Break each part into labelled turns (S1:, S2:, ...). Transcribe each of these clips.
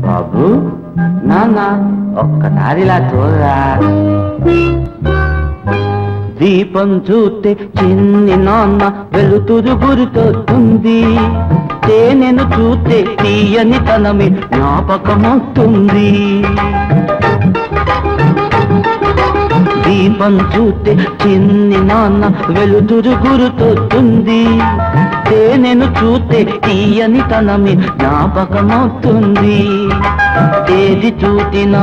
S1: బాబు నాన్న ఒక్కసారిలా చూడరా. దీపం చూస్తే చిన్ని నాన్న వెలుతురు గురితొస్తుంది. తేనెను చూస్తే తీయని తనమే జ్ఞాపకమవుతుంది. దీపం చూస్తే చిన్ని నాన్న వెలుతురు గురుతొస్తుంది. తేనెను చూస్తే తీయని తనమే జ్ఞాపకమవుతుంది. ఏది చూసినా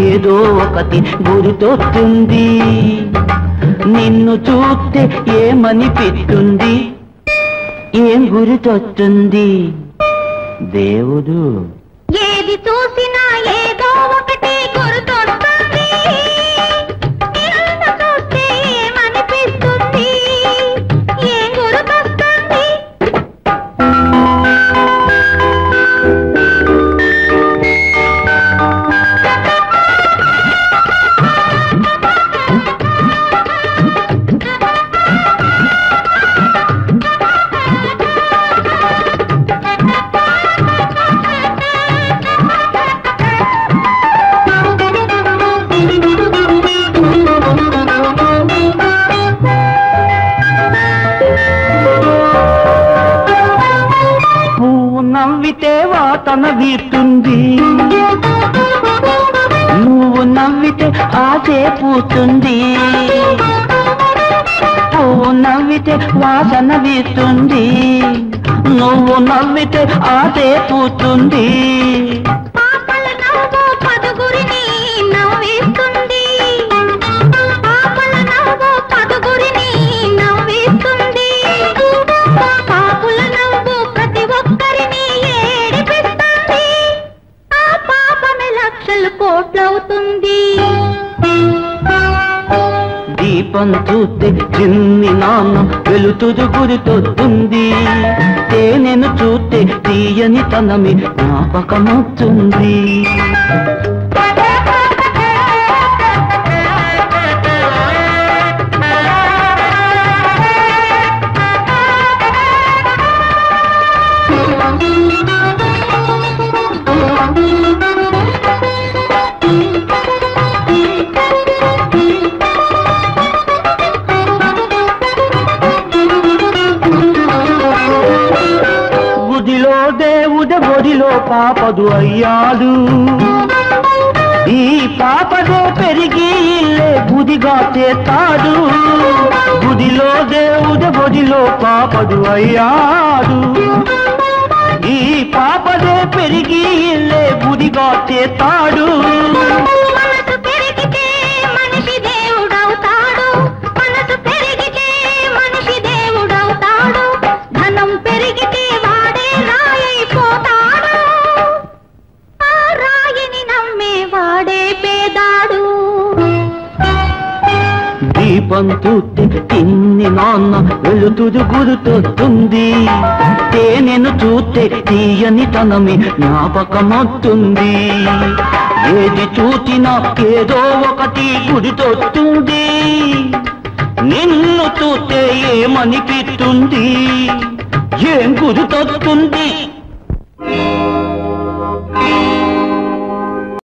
S1: ఏదో ఒకటి గుర్తొస్తుంది. నిన్ను చూస్తే ఏమనిపిస్తుంది? ఏం గుర్తొస్తుంది? దేవుడు.
S2: ఏది చూసినా ఏదో ఒకటి గుర్తొస్తుంది. నిన్ను చూస్తే ఏమనిపిస్తుంది? ఏం గుర్తొస్తుంది?
S1: నవ్వితే వాతన వీస్తుంది. నువ్వు నవ్వితే ఆశే పూస్తుంది. పువ్వు నవ్వితే వాసన వీస్తుంది. నువ్వు నవ్వితే ఆశే పూస్తుంది.
S2: పాపల నవ్వు పదుగురిని నవ్విస్తుంది. పాపల నవ్వు పదుగురిని నవ్విస్తుంది. పాపుల నవ్వు ప్రతి ఒక్కరిని ఏడిపిస్తుంది. ఆ పాపమే లక్షలు కోట్లవుతుంది.
S1: దీపం చూస్తే చిన్ని నాన్న వెలుతురు గురితొస్తుంది. తేనెను చూస్తే తీయని తనమే జ్ఞాపకమవుతుంది. గుడిలో దేవుడు ఒడిలో పాపదు అయ్యాడు. ఈ పాపదే పెరిగి ఇల్లే గుడిగా చేస్తాడు. గుడిలో దేవుడు ఒడిలో పాపదు అయ్యాడు. ఈ పాపదే పెరిగి ఇల్లే గుడిగా చేస్తాడు.
S2: మనసు పెరిగితే మనిషి దేవుడవుతాడు. మనసు పెరిగితే మనిషి దేవుడవుతాడు. ధనం పెరిగితే వాడే రాయైపోతాడు. ఆ రాయిని నమ్మే వాడే పేదాడు.
S1: దీపం చూస్తే చిన్ని నాన్న వెలుతురు గుర్తొస్తుంది. తేనెను చూస్తే తీయని తనమే జ్ఞాపకమవుతుంది. ఏది చూసినా ఏదో ఒకటి గుర్తొస్తుంది. నిన్ను చూస్తే ఏమనిపిస్తుంది? ఏం గుర్తొస్తుంది?